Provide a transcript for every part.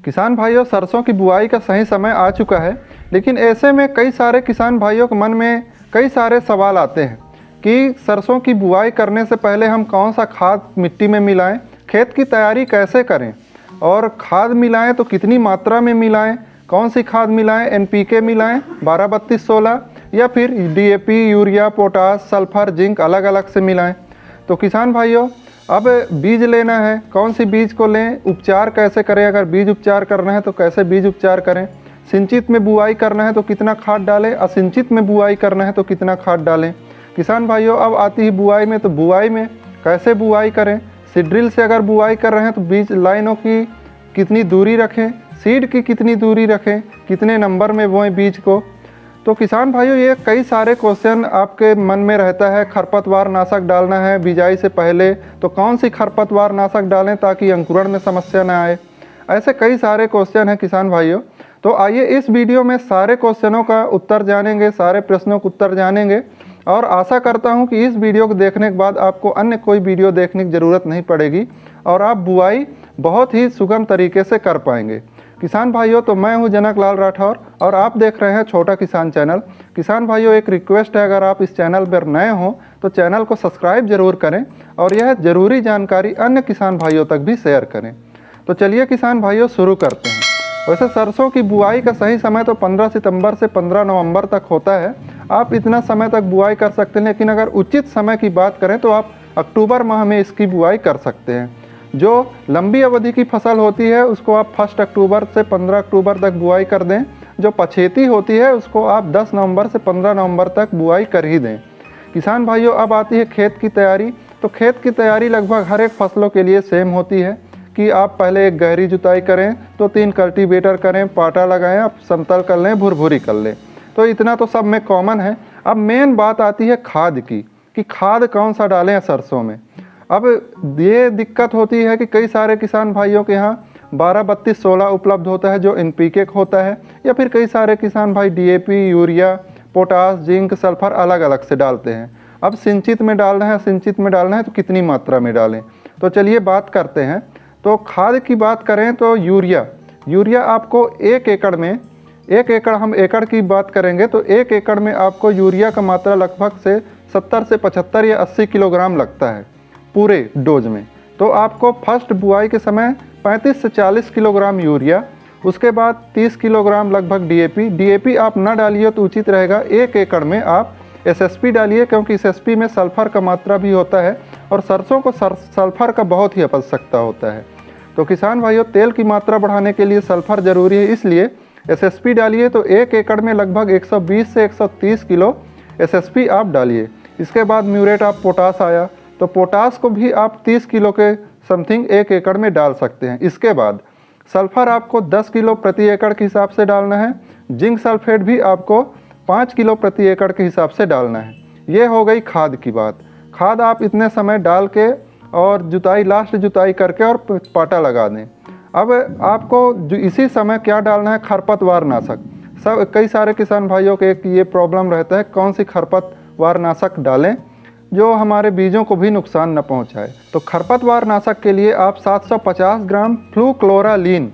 किसान भाइयों, सरसों की बुआई का सही समय आ चुका है, लेकिन ऐसे में कई सारे किसान भाइयों के मन में कई सारे सवाल आते हैं कि सरसों की बुआई करने से पहले हम कौन सा खाद मिट्टी में मिलाएं, खेत की तैयारी कैसे करें और खाद मिलाएं तो कितनी मात्रा में मिलाएं, कौन सी खाद मिलाएं, एनपीके मिलाएं 12-32-16 या फिर DAP, urea, potash, sulphur, zinc अलग अलग से मिलाएं। तो किसान भाइयों, अब बीज लेना है, कौन सी बीज को लें, उपचार कैसे करें, अगर बीज उपचार करना है तो कैसे बीज उपचार करें, सिंचित में बुआई करना है तो कितना खाद डालें, असिंचित में बुआई करना है तो कितना खाद डालें। किसान भाइयों, अब आती है बुआई में, तो बुआई में कैसे बुआई करें, सीड्रिल से अगर बुआई कर रहे हैं तो बीज लाइनों की कितनी दूरी रखें, सीड की कितनी दूरी रखें, कितने नंबर में बोएं बीज को। तो किसान भाइयों, ये कई सारे क्वेश्चन आपके मन में रहता है। खरपतवार नाशक डालना है बिजाई से पहले, तो कौन सी खरपतवार नाशक डालें ताकि अंकुरण में समस्या ना आए। ऐसे कई सारे क्वेश्चन हैं किसान भाइयों। तो आइए इस वीडियो में सारे क्वेश्चनों का उत्तर जानेंगे, सारे प्रश्नों का उत्तर जानेंगे और आशा करता हूं कि इस वीडियो को देखने के बाद आपको अन्य कोई वीडियो देखने की ज़रूरत नहीं पड़ेगी और आप बुआई बहुत ही सुगम तरीके से कर पाएंगे। किसान भाइयों, तो मैं हूं जनक लाल राठौर और आप देख रहे हैं छोटा किसान चैनल। किसान भाइयों, एक रिक्वेस्ट है, अगर आप इस चैनल पर नए हों तो चैनल को सब्सक्राइब जरूर करें और यह ज़रूरी जानकारी अन्य किसान भाइयों तक भी शेयर करें। तो चलिए किसान भाइयों, शुरू करते हैं। वैसे सरसों की बुआई का सही समय तो 15 सितंबर से 15 नवंबर तक होता है। आप इतना समय तक बुआई कर सकते हैं, लेकिन अगर उचित समय की बात करें तो आप अक्टूबर माह में इसकी बुआई कर सकते हैं। जो लंबी अवधि की फसल होती है उसको आप 1 अक्टूबर से 15 अक्टूबर तक बुआई कर दें। जो पछेती होती है उसको आप 10 नवंबर से 15 नवंबर तक बुआई कर ही दें। किसान भाइयों, अब आती है खेत की तैयारी। तो खेत की तैयारी लगभग हर एक फसलों के लिए सेम होती है कि आप पहले एक गहरी जुताई करें, तो 3 कल्टीवेटर करें, पाटा लगाएं, आप समतल कर लें, भुरभुरी कर लें। तो इतना तो सब में कॉमन है। अब मेन बात आती है खाद की कि खाद कौन सा डालें सरसों में। अब ये दिक्कत होती है कि कई सारे किसान भाइयों के यहाँ 12-32-16 उपलब्ध होता है जो एनपीके होता है, या फिर कई सारे किसान भाई DAP, urea, potash, zinc, sulphur अलग अलग से डालते हैं। अब सिंचित में डालना है, सिंचित में डालना है तो कितनी मात्रा में डालें। तो चलिए बात करते हैं। तो खाद की बात करें तो यूरिया आपको 1 एकड़ में, 1 एकड़ हम एकड़ की बात करेंगे तो 1 एकड़ में आपको यूरिया का मात्रा लगभग से 70 से 75 या 80 किलोग्राम लगता है पूरे डोज में। तो आपको फर्स्ट बुआई के समय 35 से 40 किलोग्राम यूरिया, उसके बाद 30 किलोग्राम लगभग डीएपी आप ना डालिए तो उचित रहेगा। 1 एकड़ में आप एसएसपी डालिए, क्योंकि एसएसपी में सल्फर का मात्रा भी होता है और सरसों को सल्फर का बहुत ही आवश्यकता होता है। तो किसान भाइयों, तेल की मात्रा बढ़ाने के लिए सल्फर ज़रूरी है, इसलिए एसएसपी डालिए। तो 1 एकड़ में लगभग 120 से 130 किलो एसएसपी आप डालिए। इसके बाद म्यूरेट ऑफ पोटास आया, तो पोटास को भी आप 30 किलो के समथिंग 1 एकड़ में डाल सकते हैं। इसके बाद सल्फर आपको 10 किलो प्रति एकड़ के हिसाब से डालना है। जिंक सल्फेट भी आपको 5 किलो प्रति एकड़ के हिसाब से डालना है। ये हो गई खाद की बात। खाद आप इतने समय डाल के और जुताई, लास्ट जुताई करके और पाटा लगा दें। अब आपको जो इसी समय क्या डालना है, खरपतवार नाशक। सब कई सारे किसान भाइयों के एक ये प्रॉब्लम रहता है, कौन सी खरपतवार नाशक डालें जो हमारे बीजों को भी नुकसान न पहुंचाए। तो खरपतवार नाशक के लिए आप 750 ग्राम फ्लूक्लोरालीन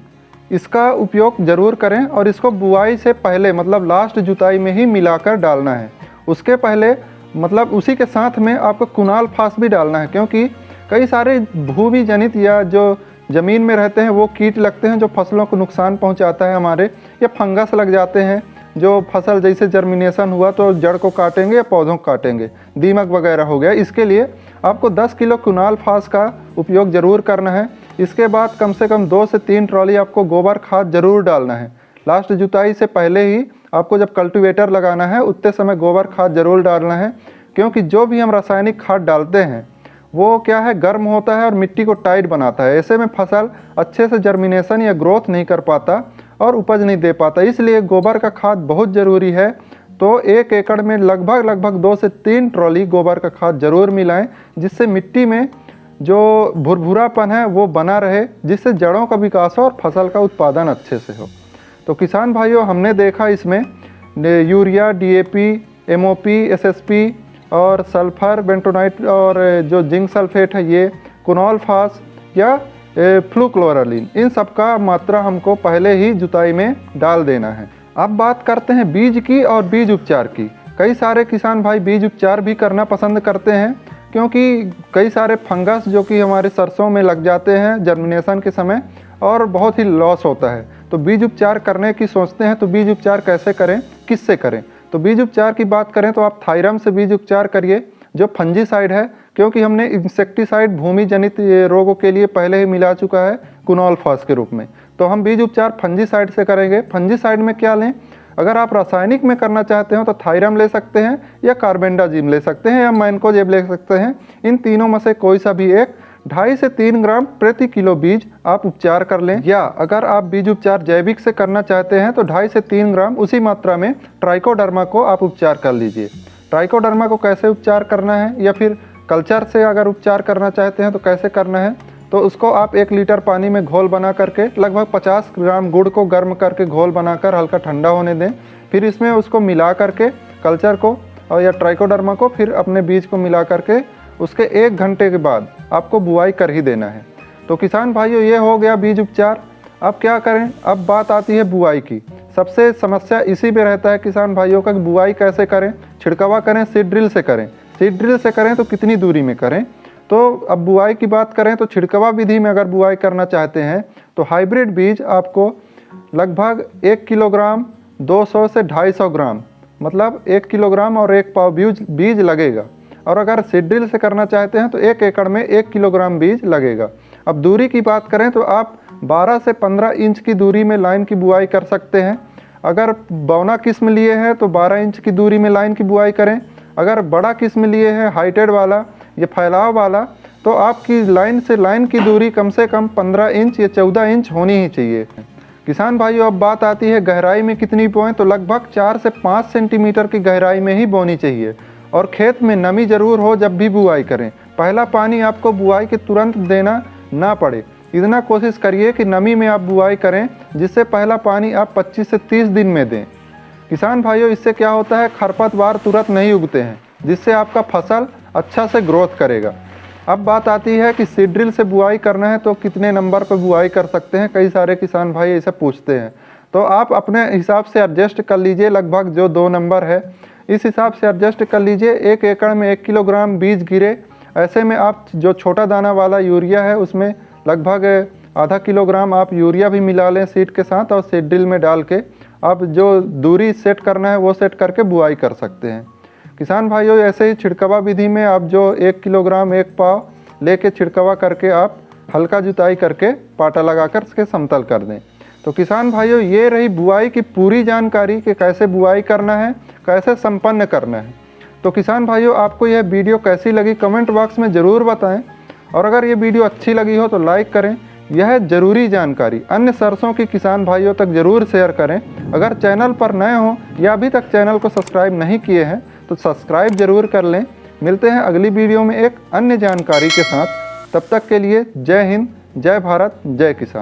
इसका उपयोग ज़रूर करें और इसको बुआई से पहले मतलब लास्ट जुताई में ही मिलाकर डालना है। उसके पहले मतलब उसी के साथ में आपको कुनाल फास भी डालना है, क्योंकि कई सारे भूमि जनित या जो ज़मीन में रहते हैं वो कीट लगते हैं जो फसलों को नुकसान पहुंचाता है हमारे, या फंगस लग जाते हैं जो फसल जैसे जर्मिनेशन हुआ तो जड़ को काटेंगे या पौधों को काटेंगे, दीमक वगैरह हो गया। इसके लिए आपको 10 किलो कुनाल फास का उपयोग ज़रूर करना है। इसके बाद कम से कम 2 से 3 ट्रॉली आपको गोबर खाद ज़रूर डालना है। लास्ट जुताई से पहले ही आपको जब कल्टीवेटर लगाना है उतने समय गोबर खाद ज़रूर डालना है, क्योंकि जो भी हम रासायनिक खाद डालते हैं वो क्या है, गर्म होता है और मिट्टी को टाइट बनाता है। ऐसे में फसल अच्छे से जर्मिनेशन या ग्रोथ नहीं कर पाता और उपज नहीं दे पाता, इसलिए गोबर का खाद बहुत ज़रूरी है। तो 1 एकड़ में लगभग 2 से 3 ट्रॉली गोबर का खाद ज़रूर मिलाएं, जिससे मिट्टी में जो भुरभुरापन है वो बना रहे, जिससे जड़ों का विकास हो और फसल का उत्पादन अच्छे से हो। तो किसान भाइयों, हमने देखा इसमें यूरिया, डीएपी, एमओपी, एसएसपी और सल्फर, बेंटोनाइट और जो जिंक सल्फेट है, ये कुनाल फास या फ्लूक्लोरालीन, इन सब का मात्रा हमको पहले ही जुताई में डाल देना है। अब बात करते हैं बीज की और बीज उपचार की। कई सारे किसान भाई बीज उपचार भी करना पसंद करते हैं, क्योंकि कई सारे फंगस जो कि हमारे सरसों में लग जाते हैं जर्मिनेशन के समय और बहुत ही लॉस होता है। तो बीज उपचार करने की सोचते हैं, तो बीज उपचार कैसे करें, किससे करें? तो बीज उपचार की बात करें तो आप थायरम से बीज उपचार करिए, जो फंजीसाइड है, क्योंकि हमने इंसेक्टिसाइड भूमि जनित रोगों के लिए पहले ही मिला चुका है क्विनोलफास के रूप में। तो हम बीज उपचार फंजीसाइड से करेंगे। फंजीसाइड में क्या लें? अगर आप रासायनिक में करना चाहते हो तो थायरम ले सकते हैं, या कार्बेंडाजिम ले सकते हैं, या मैनकोजेब ले सकते हैं। इन तीनों में से कोई सा भी एक 2.5 से 3 ग्राम प्रति किलो बीज आप उपचार कर लें। या अगर आप बीज उपचार जैविक से करना चाहते हैं तो 2.5 से 3 ग्राम उसी मात्रा में ट्राइकोडर्मा को आप उपचार कर लीजिए। ट्राइकोडर्मा को कैसे उपचार करना है, या फिर कल्चर से अगर उपचार करना चाहते हैं तो कैसे करना है? तो उसको आप 1 लीटर पानी में घोल बना करके लगभग 50 ग्राम गुड़ को गर्म करके घोल बनाकर हल्का ठंडा होने दें। फिर इसमें उसको मिला करके कल्चर को और या ट्राइकोडर्मा को फिर अपने बीज को मिला करके उसके 1 घंटे के बाद आपको बुआई कर ही देना है। तो किसान भाइयों, ये हो गया बीज उपचार। अब क्या करें? अब बात आती है बुआई की। सबसे समस्या इसी पे रहता है किसान भाइयों का, बुआई कैसे करें? छिड़कावा करें, सीड ड्रिल से करें। सीड ड्रिल से करें तो कितनी दूरी में करें? तो अब बुआई की बात करें तो छिड़कावा विधि में अगर बुआई करना चाहते हैं तो हाइब्रिड बीज आपको लगभग 1 किलोग्राम 200 से 250 ग्राम, मतलब 1 किलोग्राम और 1 पाव बीज लगेगा। और अगर सीड ड्रिल से करना चाहते हैं तो 1 एकड़ में 1 किलोग्राम बीज लगेगा। अब दूरी की बात करें तो आप 12 से 15 इंच की दूरी में लाइन की बुआई कर सकते हैं। अगर बौना किस्म लिए हैं तो 12 इंच की दूरी में लाइन की बुआई करें। अगर बड़ा किस्म लिए हैं हाइटेड वाला या फैलाव वाला, तो आपकी लाइन से लाइन की दूरी कम से कम 15 इंच या 14 इंच होनी ही चाहिए। किसान भाइयों, अब बात आती है गहराई में कितनी बोएं? तो लगभग 4 से 5 सेंटीमीटर की गहराई में ही बोनी चाहिए। और खेत में नमी जरूर हो जब भी बुआई करें। पहला पानी आपको बुआई के तुरंत देना ना पड़े, इतना कोशिश करिए कि नमी में आप बुआई करें, जिससे पहला पानी आप 25 से 30 दिन में दें। किसान भाइयों, इससे क्या होता है, खरपतवार तुरंत नहीं उगते हैं, जिससे आपका फसल अच्छा से ग्रोथ करेगा। अब बात आती है कि सीड ड्रिल से बुआई करना है तो कितने नंबर पर बुआई कर सकते हैं? कई सारे किसान भाई ऐसे पूछते हैं। तो आप अपने हिसाब से एडजस्ट कर लीजिए, लगभग जो 2 नंबर है इस हिसाब से एडजस्ट कर लीजिए। 1 एकड़ में 1 किलोग्राम बीज गिरे, ऐसे में आप जो छोटा दाना वाला यूरिया है उसमें लगभग आधा किलोग्राम आप यूरिया भी मिला लें सीड के साथ, और सीड ड्रिल में डाल के आप जो दूरी सेट करना है वो सेट करके बुआई कर सकते हैं। किसान भाइयों, ऐसे ही छिड़कावा विधि में आप जो 1 किलोग्राम 1 पाव लेके छिड़कावा करके आप हल्का जुताई करके पाटा लगाकर उसके समतल कर दें। तो किसान भाइयों, ये रही बुआई की पूरी जानकारी कि कैसे बुआई करना है, कैसे संपन्न करना है। तो किसान भाइयों, आपको यह वीडियो कैसी लगी कमेंट बॉक्स में ज़रूर बताएं, और अगर ये वीडियो अच्छी लगी हो तो लाइक करें। यह ज़रूरी जानकारी अन्य सरसों की किसान भाइयों तक ज़रूर शेयर करें। अगर चैनल पर नए हों या अभी तक चैनल को सब्सक्राइब नहीं किए हैं तो सब्सक्राइब ज़रूर कर लें। मिलते हैं अगली वीडियो में एक अन्य जानकारी के साथ। तब तक के लिए जय हिंद, जय भारत, जय किसान।